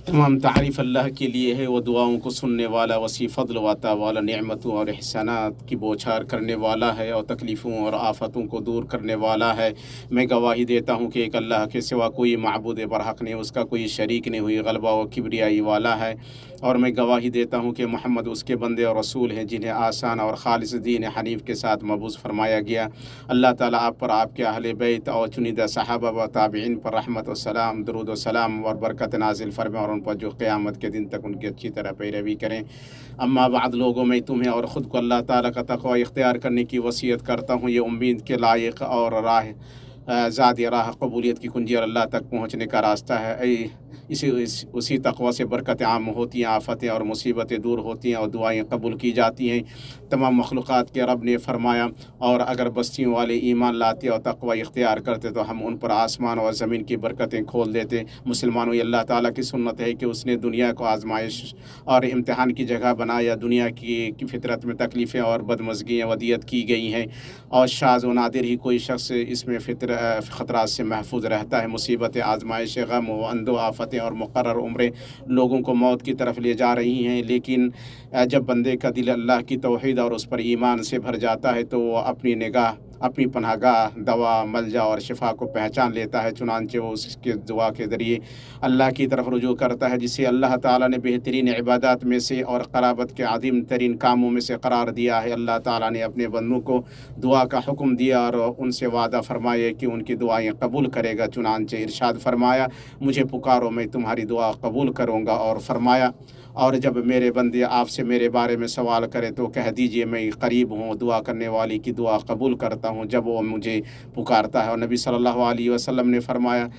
तमाम तारीफ़ अल्लाह के लिए है। वो दुआओं को सुनने वाला, वसी फ़ज़ल व अता वाला, नेमतों और एहसानात की बौछार करने वाला है और तकलीफ़ों और आफ़तों को दूर करने वाला है। मैं गवाही देता हूँ कि एक अल्लाह के सिवा कोई माबूद बरहक़ नहीं, उसका कोई शरीक नहीं हुई, ग़लबा व किबरियाई वाला है। और मैं गवाही देता हूँ कि मोहम्मद उसके बंदे और रसूल हैं, जिन्हें आसान और खालिस दीन हनीफ़ के साथ मबूस फरमाया गया। अल्लाह ताला आप पर, आपके अहले बैत और चुनिंदा सहाबा व ताबईन पर रहमत व सलाम, दरूद व सलाम और बरकत नाजिल फरमाए और उन पर जो क़यामत के दिन तक उनकी अच्छी तरह पैरवी करें। अम्मा बाद लोगों, मैं तुम्हें और ख़ुद को अल्लाह ताला का तक़वा इख्तियार करने की वसीयत करता हूँ। ये उम्मीद के लायक और राह ज़ादी राह कबूलियत की कुंजी और अल्लाह तक पहुँचने का रास्ता है। उसी तक़वा से बरकत आम होती हैं, आफ़तें और मुसीबतें दूर होती हैं और दुआएँ कबूल की जाती हैं। तमाम मखलूक़ात के रब ने फरमाया, और अगर बस्तियों वाले ईमान लाते और तक़वा इख्तियार करते तो हम उन पर आसमान और ज़मीन की बरकतें खोल देते। मुसलमानों, ये अल्लाह ताला की सुन्नत है कि उसने दुनिया को आजमाइश और इम्तिहान की जगह बनाया। दुनिया की फ़ितरत में तकलीफ़ें और बदमज़गियाँ वदियत की गई हैं और शाज़ व नादिर ही कोई शख्स इसमें ख़तरात से महफूज रहता है। मुसीबतें, आजमाइश, गम व अंदो आफ़तें और मुकर्रर उम्रें लोगों को मौत की तरफ ले जा रही हैं। लेकिन जब बंदे का दिल अल्लाह की तौहीद और उस पर ईमान से भर जाता है तो वो अपनी निगाह, अपनी पनाहगाह, दवा, मलजा और शिफा को पहचान लेता है। चुनांचे वो उसके दुआ के ज़रिए अल्लाह की तरफ रुजू करता है, जिसे अल्लाह ताला ने बेहतरीन इबादत में से और क़राबत के अज़ीम तरीन कामों में से करार दिया है। अल्लाह ताला ने अपने बंदों को दुआ का हुक्म दिया और उनसे वादा फरमाया कि उनकी दुआएँ कबूल करेगा। चुनांचे इरशाद फरमाया, मुझे पुकारो, मैं तुम्हारी दुआ कबूल करूँगा। और फरमाया, और जब मेरे बंदे आपसे मेरे बारे में सवाल करें तो कह दीजिए मैं करीब हूँ, दुआ करने वाली की दुआ कबूल करता हूँ जब वो मुझे पुकारता है। और नबी सल्लल्लाहु अलैहि वसल्लम ने फरमाया,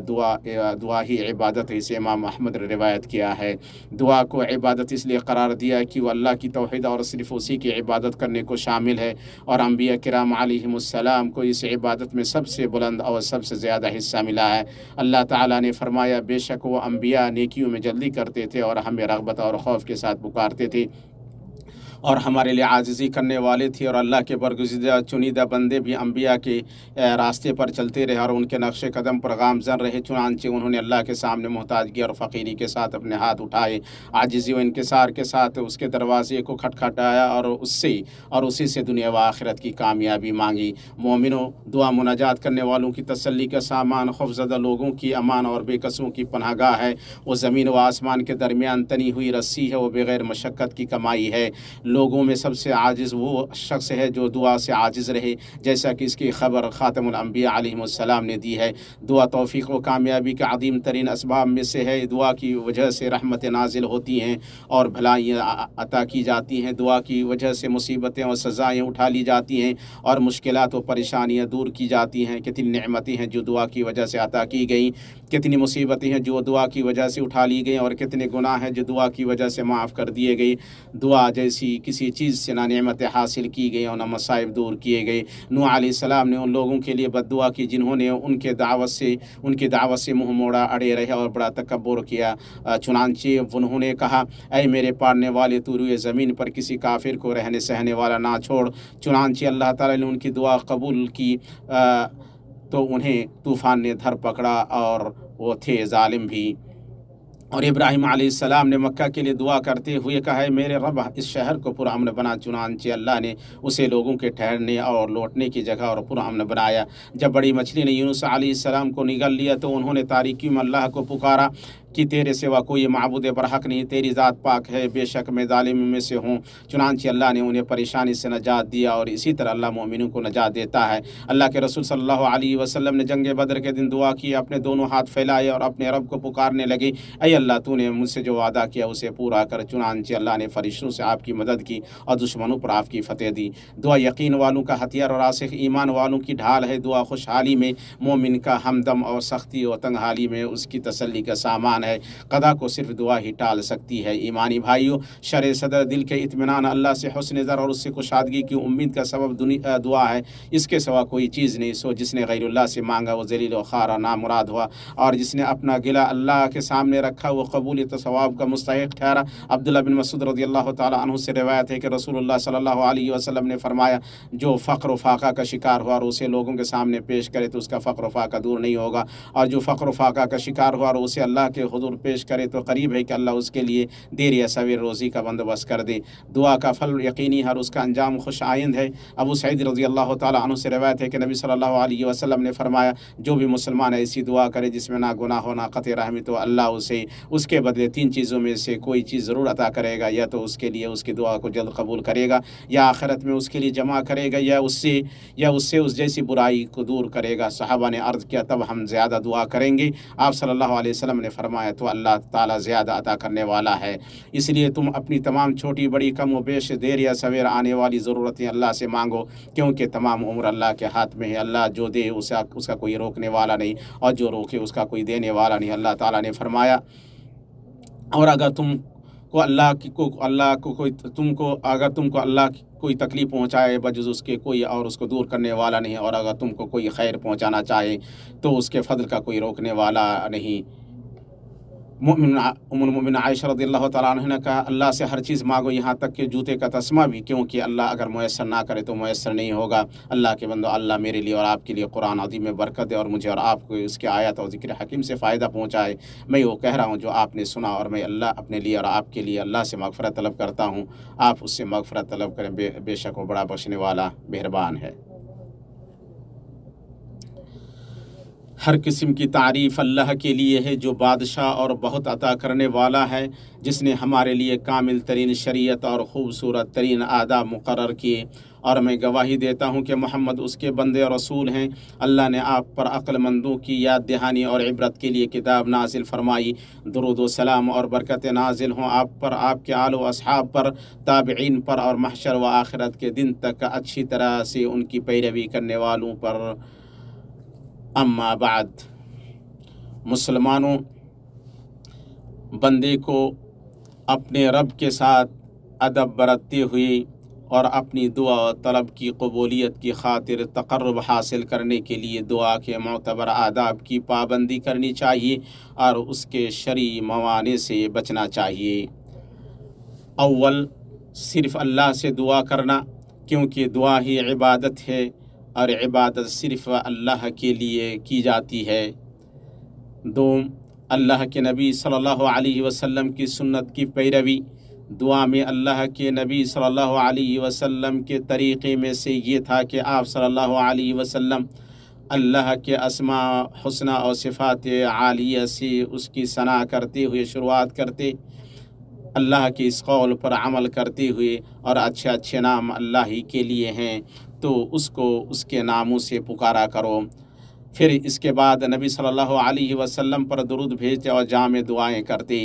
दुआ ही इबादत है। इसे इमाम अहमद ने रिवायत किया है। दुआ को इबादत इसलिए करार दिया कि वह अल्लाह की तौहीद और सिर्फ़ उसी की इबादत करने को शामिल है, और अंबिया किराम अलैहिमुस्सलाम को इस इबादत में सबसे बुलंद और सबसे ज़्यादा हिस्सा मिला है। अल्लाह ताला ने फरमाया, बेशक वो अंबिया नेकियों में जल्दी करते थे और हमें रग़बत और खौफ के साथ पुकारते थे और हमारे लिए आजिज़ी करने वाले थे। और अल्लाह के बरगुज़िदा चुनिदा बंदे भी अंबिया के रास्ते पर चलते रहे और उनके नक्शे कदम पर गामज़न रहे। चुनांचे उन्होंने अल्लाह के सामने मोहताजगी और फ़कीरी के साथ अपने हाथ उठाए, आजिज़ी व इनकिसार के साथ उसके दरवाज़े को खटखटाया और उसी से दुनिया व आखिरत की कामयाबी मांगी। मोमिनों, दुआ मुनाजात करने वालों की तसल्ली का सामान, खौफज़दा लोगों की अमान और बेकसों की पनाहगाह है। वो ज़मीन व आसमान के दरमियान तनी हुई रस्सी है, वो बग़ैर मशक्क़त की कमाई है। लोगों में सबसे आजिज़ वो शख्स है जो दुआ से आजिज़ रहे, जैसा कि इसकी खबर ख़ातमुल अंबिया अलैहिमुस्सलाम ने दी है। दुआ तौफ़ीक़ व कामयाबी के अज़ीम तरीन असबाब में से है। दुआ की वजह से रहमतें नाजिल होती हैं और भलाइयाँ अता की जाती हैं। दुआ की वजह से मुसीबतें और सज़ाएँ उठा ली जाती हैं और मुश्किलात व परेशानियाँ दूर की जाती हैं। कितनी नेमतें हैं जो दुआ की वजह से अता की गई, कितनी मुसीबतें हैं जो दुआ की वजह से उठा ली गई, और कितने गुनाह हैं जो दुआ की वजह से माफ़ कर दिए गए। दुआ जैसी किसी चीज़ से ना नेमतें हासिल की गई और ना मसाइब दूर किए गए। नूह अलैहिस्सलाम ने उन लोगों के लिए बद्दुआ की जिन्होंने उनकी दावत से मुँह मोड़ा, अड़े रहे और बड़ा तकब्बुर किया। चुनांचे उन्होंने कहा, ऐ मेरे पालने वाले, तू रुए ज़मीन पर किसी काफिर को रहने सहने वाला ना छोड़। चुनांचे अल्लाह ताला ने उनकी दुआ कबूल की तो उन्हें तूफ़ान ने धर पकड़ा और वो थे ज़ालिम भी। और इब्राहीम अलैहिस्सलाम ने मक्का के लिए दुआ करते हुए कहा है, मेरे रब इस शहर को पुरअमन बना। चुनांचे अल्लाह ने उसे लोगों के ठहरने और लौटने की जगह और पुरअमन बनाया। जब बड़ी मछली ने यूनुस अलैहिस्सलाम को निगल लिया तो उन्होंने तारीकी में अल्लाह को पुकारा कि तेरे सिवा कोई माबूद बरहक नहीं, तेरी ज़ात पाक है, बेशक मैं ज़ालिम में से हूँ। चुनांचे अल्लाह ने उन्हें परेशानी से नजात दिया और इसी तरह अल्लाह मोमिनों को नजात देता है। अल्लाह के रसूल सल्लल्लाहु अलैहि वसल्लम ने जंग बदर के दिन दुआ की, अपने दोनों हाथ फैलाए और अपने रब को पुकारने लगे, ऐ अल्लाह तूने मुझसे जो वादा किया उसे पूरा कर। चुनांचे अल्लाह ने फरिश्तों से आपकी मदद की और दुश्मनों पर आपकी फ़तेह दी। दुआ यकीन वालों का हथियार और रासिख ईमान वालों की ढाल है। दुआ खुशहाली में मोमिन का हमदम और सख्ती और तंगहाली में उसकी तसल्ली का सामान है। कदा को सिर्फ दुआ ही टाल सकती है। ईमानी भाइयों, शर सदर दिल के इत्मीनान, अल्लाह से हुस्न ज़र और उससे कुशादगी की उम्मीद का सबब दुआ है। इसके सिवा कोई चीज़ नहीं। सो जिसने गैरुल्लाह से मांगा वो ज़लील व खारा नामुराद हुआ, और जिसने अपना गिला अल्लाह के सामने रखा वो कबूलियत सवाब का मुस्तहिक ठहरा। अब्दुल्लाह बिन मसूद रज़ियल्लाहु ताला अन्हु से रिवायत है कि रसूलुल्लाह सल्लल्लाहु अलैहि वसल्लम ने फरमाया, जो फ़क्र व फाका का शिकार हुआ और उसे लोगों के सामने पेश करे तो उसका फ़क्र व फाका दूर नहीं होगा, और जो फ़क्र व फाका का शिकार हुआ और उसे अल्लाह के हुजूर पेश करे तो करीब है कि अल्लाह उसके लिए देर या सवेर रोज़ी का बंदोबस्त कर दे। दुआ का फल यकीनी है और उसका अंजाम खुश आइंद है। अबू सईद रज़ी अल्लाह ताला अन्हु से रवायत है कि नबी सल्लल्लाहु अलैहि वसल्लम ने फरमाया, जो भी मुसलमान ऐसी दुआ करे जिसमें ना गुनाह हो ना क़त्ए रहमी, तो अल्लाह उसे उसके बदले 3 चीज़ों में से कोई चीज़ ज़रूर अता करेगा। या तो उसके लिए उसकी दुआ को जल्द कबूल करेगा, या आखिरत में उसके लिए जमा करेगा, या उससे उस जैसी बुराई को दूर करेगा। सहाबा ने अर्ज़ किया, तब हम ज़्यादा दुआ करेंगे। आप सल्लल्लाहु अलैहि वसल्लम ने फरमाया, तो अल्लाह ताला ज़्यादा अता करने वाला है। इसलिए तुम अपनी तमाम छोटी बड़ी कम व बेश देर या सवेर आने वाली ज़रूरतें अल्लाह से मांगो, क्योंकि तमाम उम्र अल्लाह के हाथ में है। अल्लाह जो दे उसका कोई रोकने वाला नहीं, और जो रोके उसका कोई देने वाला नहीं। अल्लाह ताला ने फरमाया, और अगर तुमको अल्लाह की कोई तकलीफ़ पहुँचाए बजुज़ उसके कोई और उसको दूर करने वाला नहीं, और अगर तुमको कोई खैर पहुँचाना चाहे तो उसके फ़ضल का कोई रोकने वाला नहीं। उम्मुल मोमिनीन आयशा रज़ियल्लाहु तआला अन्हा ने कहा, अल्लाह से हर चीज़ मांगो, यहाँ तक कि जूते का तस्मा भी, क्योंकि अल्लाह अगर मुयस्सर ना करे तो मुयस्सर नहीं होगा। अल्लाह के बंदो, अल्लाह मेरे लिए और आपके लिए कुरान अज़ीम में बरकत दे, और मुझे और आपको इसके आयत और ज़िक्र हकीम से फ़ायदा पहुँचाए। मैं वो कह रहा हूँ जो आपने सुना, और मैं अल्लाह अपने लिए और आपके लिए अल्लाह से मग़फ़िरत तलब करता हूँ। आप उससे मग़फ़िरत तलब करें, बेशक वो बड़ा बख्शने वाला मेहरबान है। हर किस्म की तारीफ़ अल्लाह के लिए है, जो बादशाह और बहुत अता करने वाला है, जिसने हमारे लिए कामिल तरीन शरीयत और ख़ूबसूरत तरीन आदाब मुक़र्रर किए। और मैं गवाही देता हूँ कि मोहम्मद उसके बंदे और रसूल हैं। अल्लाह ने आप पर अक्लमंदों की याद दहानी और इबरत के लिए किताब नाजिल फरमाई। दुरूद व सलाम और बरकत नाजिल हों आप पर, आपके आल व अस्हाब पर, ताबिईन पर, और महशर व आखिरत के दिन तक अच्छी तरह से उनकी पैरवी करने वालों पर। अम्मा बाद, मुसलमानों, बंदे को अपने रब के साथ अदब बरतते हुए और अपनी दुआ तलब की कबूलियत की खातिर तक़र्रुब हासिल करने के लिए दुआ के मोतबर आदाब की पाबंदी करनी चाहिए और उसके शरई मवाने से बचना चाहिए। अव्वल, सिर्फ़ अल्लाह से दुआ करना, क्योंकि दुआ ही इबादत है और इबादत सिर्फ़ अल्लाह के लिए की जाती है। दो, अल्लाह के नबी सल्लल्लाहु अलैहि वसल्लम की सुन्नत की पैरवी। दुआ में अल्लाह के नबी सल्लल्लाहु अलैहि वसल्लम के तरीक़े में से ये था कि आप सल्लल्लाहु अलैहि वसल्लम अल्लाह के अस्मा हुस्ना और सिफ़ात आलिया से उसकी सना करते हुए शुरुआत करते, अल्लाह के इस कौल पर अमल करते हुए, और अच्छे अच्छे नाम अल्लाह ही के लिए हैं तो उसको उसके नामों से पुकारा करो। फिर इसके बाद नबी सल्लल्लाहु अलैहि वसल्लम पर दुरूद भेजते और जामे दुआएं करते।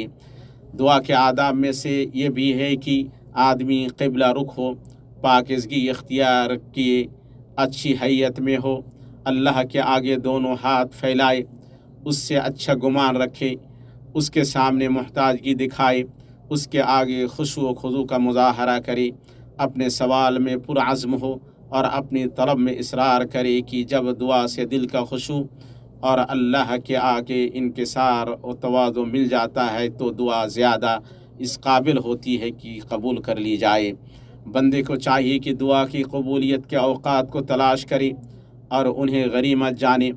दुआ के आदाब में से ये भी है कि आदमी क़िबला रुख हो, पाकीज़गी इख्तियार किए, अच्छी हैयत में हो, अल्लाह के आगे दोनों हाथ फैलाए, उससे अच्छा गुमान रखे, उसके सामने मुहताजगी दिखाए, उसके आगे खुशू व खुदू का मुज़ाहरा करे, अपने सवाल में पुरअज़्म हो और अपनी तलब में इसरार करे कि जब दुआ से दिल का खुशू और अल्लाह के आगे इनकिसार और तवाज़ु मिल जाता है तो दुआ ज़्यादा इस काबिल होती है कि कबूल कर ली जाए। बंदे को चाहिए कि दुआ की कबूलियत के औक़ात को तलाश करे और उन्हें गनीमत जाने,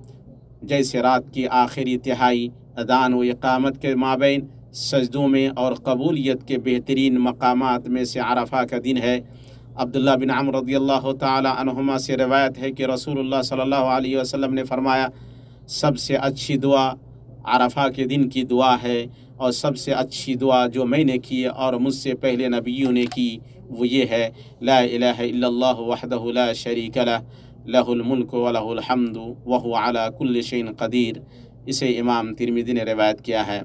जैसे रात की आखिरी तिहाई, अदान व इक़ामत के माबैन, सजदों में, और कबूलियत के बेहतरीन मकामात में से अरफा का दिन है। अब्दुल्लाह बिन अम्र रज़ियल्लाहु ताला अन्हुमा से रवायत है कि रसूलुल्लाह सल्लल्लाहु अलैहि वसल्लम ने फरमाया, सबसे अच्छी दुआ अरफा के दिन की दुआ है, और सबसे अच्छी दुआ जो मैंने की और मुझसे पहले नबियों ने की वो ये है, ला इलाहा इल्लल्लाह वहदहु ला शरीका लह, लहुल मुल्कु व लहुल हम्दु व हुवा अला कुल्लि शैइन क़दीर। इसे इमाम तिरमिज़ी ने रिवायत किया है।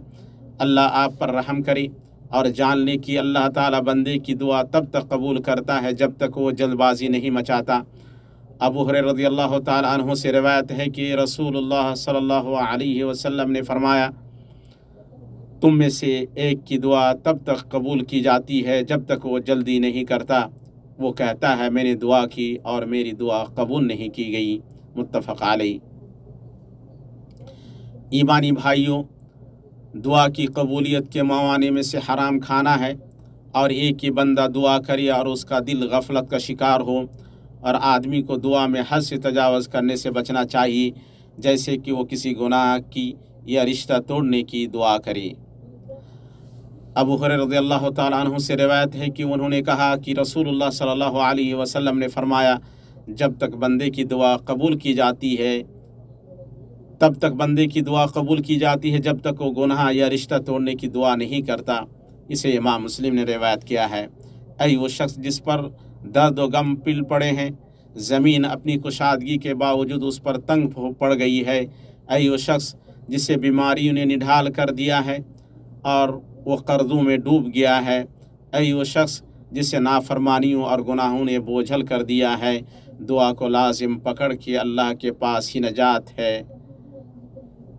अल्लाह आप पर रहम करे और जान ले कि अल्लाह ताला बंदे की दुआ तब तक कबूल करता है जब तक वो जल्दबाजी नहीं मचाता। अबू हुरैरा रज़ियल्लाहु ताला अन्हु से रिवायत है कि रसूलुल्लाह सल्लल्लाहु अलैहि वसल्लम ने फरमाया, तुम में से एक की दुआ तब तक कबूल की जाती है जब तक वो जल्दी नहीं करता। वो कहता है मैंने दुआ की और मेरी दुआ कबूल नहीं की गई। मुत्तफ़क़ अलैह। ईमानी भाइयों, दुआ की कबूलियत के मवाने में से हराम खाना है, और एक ही बंदा दुआ करे और उसका दिल गफलत का शिकार हो, और आदमी को दुआ में हद से तजावज़ करने से बचना चाहिए, जैसे कि वो किसी गुनाह की या रिश्ता तोड़ने की दुआ करे। अबू हुरैरा रज़ियल्लाहु ताला अन्हु से रिवायत है कि उन्होंने कहा कि रसूलुल्लाह सल्लल्लाहु अलैहि वसल्लम ने फरमाया, जब तक बंदे की दुआ कबूल की जाती है, तब तक बंदे की दुआ कबूल की जाती है जब तक वो गुनाह या रिश्ता तोड़ने की दुआ नहीं करता। इसे इमाम मुस्लिम ने रिवायत किया है। ऐ वो शख्स जिस पर दर्द व गम पिल पड़े हैं, ज़मीन अपनी कुशादगी के बावजूद उस पर तंग पड़ गई है। ऐ वो शख्स जिसे बीमारियों ने निढाल कर दिया है और वो कर्ज़ों में डूब गया है। ऐ वो शख्स जिसे नाफरमानियों और गुनाहों ने बोझल कर दिया है। दुआ को लाजिम पकड़ के अल्लाह के पास ही नजात है।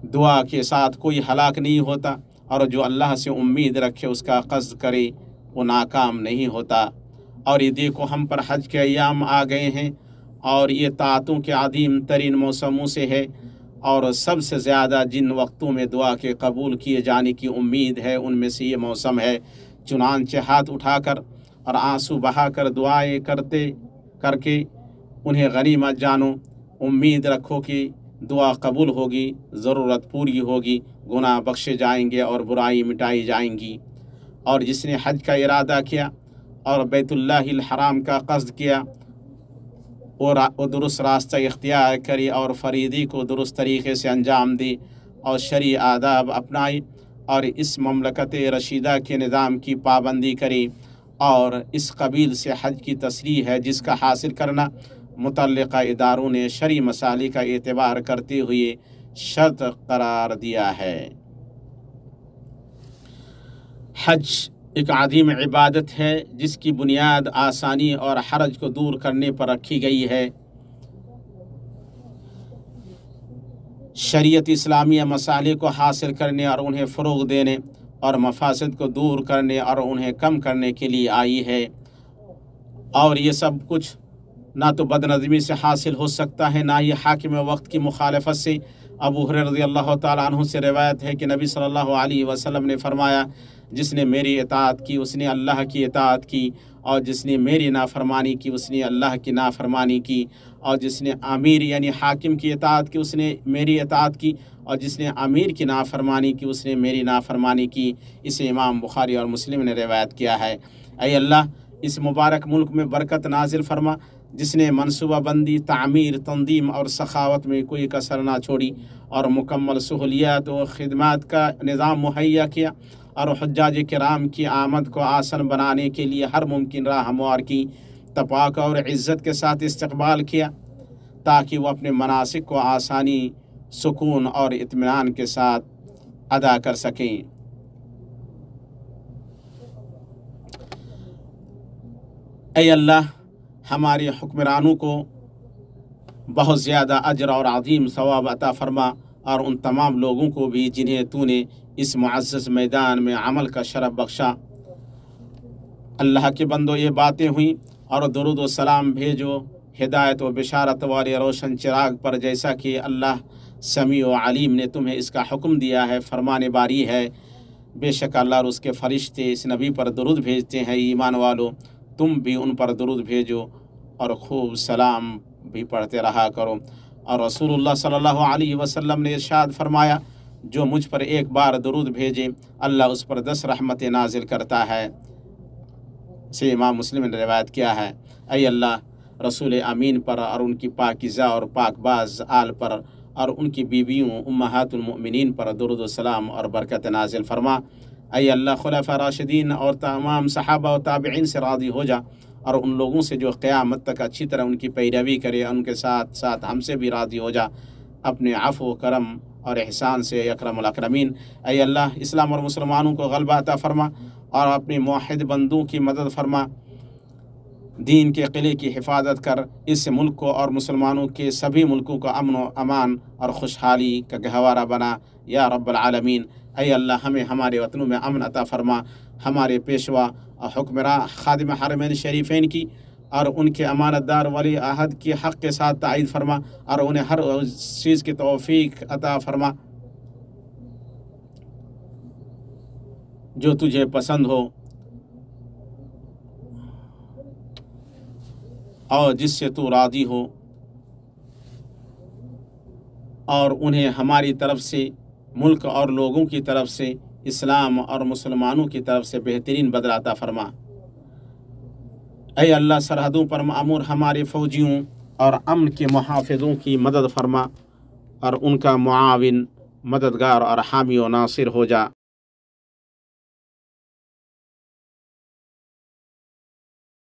दुआ के साथ कोई हलाक नहीं होता, और जो अल्लाह से उम्मीद रखे उसका क़स्द करे वो नाकाम नहीं होता। और ये देखो, हम पर हज के अयाम आ गए हैं और ये तातों के अदीम तरीन मौसमों से है, और सबसे ज़्यादा जिन वक्तों में दुआ के कबूल किए जाने की उम्मीद है उनमें से ये मौसम है। चुनांचे हाथ उठाकर और आंसू बहाकर दुआएं करके उन्हें गनीमत जानो। उम्मीद रखो कि दुआ कबूल होगी, ज़रूरत पूरी होगी, गुनाह बख्शे जाएंगे और बुराई मिटाई जाएंगी। और जिसने हज का इरादा किया और बैतुल्लाहिल हराम का क़स्द किया, वो दुरुस्त रास्ता इख्तियार करी और फ़रीदी को दुरुस्त तरीक़े से अंजाम दी और शरई आदाब अपनाई और इस ममलकत रशीदा के निज़ाम की पाबंदी करी। और इस कबील से हज की तसरीह है जिसका हासिल करना मुतल्लिक़ा इदारों ने शरई मसाइल का एतबार करते हुए शर्त करार दिया है। हज एक अज़ीम इबादत है जिसकी बुनियाद आसानी और हरज को दूर करने पर रखी गई है। शरीयत इस्लामिया मसाले को हासिल करने और उन्हें फ़रोग़ देने और मफासिद को दूर करने और उन्हें कम करने के लिए आई है। और ये सब कुछ ना तो बदनज़मी से हासिल हो सकता है, ना ही हाकिम वक्त की मुखालफत से। अबू हुरैरा रज़ियल्लाहु ताला अन्हु से रिवायत है कि नबी सल्लल्लाहु अलैहि वसल्लम ने फरमाया, जिसने मेरी इताअत की उसने अल्लाह की इताअत की, और जिसने मेरी नाफरमानी की उसने अल्लाह की नाफरमानी की, और जिसने अमीर यानी हाकिम की इताअत की उसने मेरी इताअत की, और जिसने अमीर की नाफरमानी की उसने मेरी नाफरमानी की। इसे इमाम बुखारी और मुस्लिम ने रिवायत किया है। ऐ अल्लाह, इस मुबारक मुल्क में बरकत नाजिल फरमा, जिसने मनसूबा बंदी, तामीर, तंदीम और सखावत में कोई कसर ना छोड़ी, और मुकम्मल सहूलियात व खिदमत का निज़ाम मुहैया किया, और हुज्जाज किराम की आमद को आसान बनाने के लिए हर मुमकिन राह हमवार की, तपाक और इज़्ज़त के साथ इस्तक़बाल किया, ताकि वो अपने मनासिक को आसानी, सुकून और इत्मीनान के साथ अदा कर सकें। ऐ अल्लाह, हमारे हुक्मरानों को बहुत ज़्यादा अजर और अज़ीम सवाब अता फरमा, और उन तमाम लोगों को भी जिन्हें तूने इस मुअज़्ज़ज़ मैदान में अमल का शरफ़ बख्शा। अल्लाह के बंदो, ये बातें हुई और दुरूद व सलाम भेजो हिदायत व बिशारत वाले रोशन चिराग पर, जैसा कि अल्लाह समी व अलीम ने तुम्हें इसका हुक्म दिया है, फरमाने बारी है। बेशक अल्लाह और उसके फ़रिश्ते इस नबी पर दुरूद भेजते हैं। ईमान वालों, तुम भी उन पर दुरूद भेजो और खूब सलाम भी पढ़ते रहा करो। और रसूलुल्लाह सल्लल्लाहु अलैहि वसल्लम ने इरशाद फरमाया, जो मुझ पर एक बार दुरूद भेजे अल्लाह उस पर 10 रहमतें नाजिल करता है। से इमाम मुस्लिम ने रिवायत किया है। ऐ अल्लाह, रसूल अमीन पर और उनकी पाकिज़ा और पाकबाज आल पर और उनकी बीवियों उम्महातुल मोमिनीन पर दुरूद व सलाम और बरकत नाजिल फरमा। ऐ अल्लाह, खुलफा राशिदीन और तमाम सहाबा और ताबिईन से राज़ी हो जा, और उन लोगों से जो क़यामत तक अच्छी तरह उनकी पैरवी करे, उनके साथ साथ हमसे भी राज़ी हो जा अपने अफ़्व करम और एहसान से अकरमुल अकरमीन। ऐ अल्लाह, इस्लाम और मुसलमानों को ग़लबा अता फ़रमा और अपने मुवहिद बंदों की मदद फ़रमा। दीन के क़िले की हिफाजत कर इस मुल्क को और मुसलमानों के सभी मुल्कों को अमन व अमान और खुशहाली का गहवारा बना या रब्बल आलमीन। ऐ अल्लाह, हमें हमारे वतनों में अमन अता फ़रमा, हमारे पेशवा और हुक्मरान खादिम हरमैन शरीफैन की और उनके अमानतदार वली अहद की हक़ के साथ ताईद फरमा, और उन्हें हर चीज़ की तौफ़ीक अता फ़रमा जो तुझे पसंद हो और जिससे तू राज़ी हो, और उन्हें हमारी तरफ से ملک اور لوگوں کی طرف سے، اسلام اور مسلمانوں کی طرف سے بہترین بدلہ عطا فرما۔ اے اللہ سرحدوں پر معمور ہمارے فوجیوں اور امن کے محافظوں کی مدد فرما اور ان کا معاون، مددگار اور حامی و ناصر ہو جا۔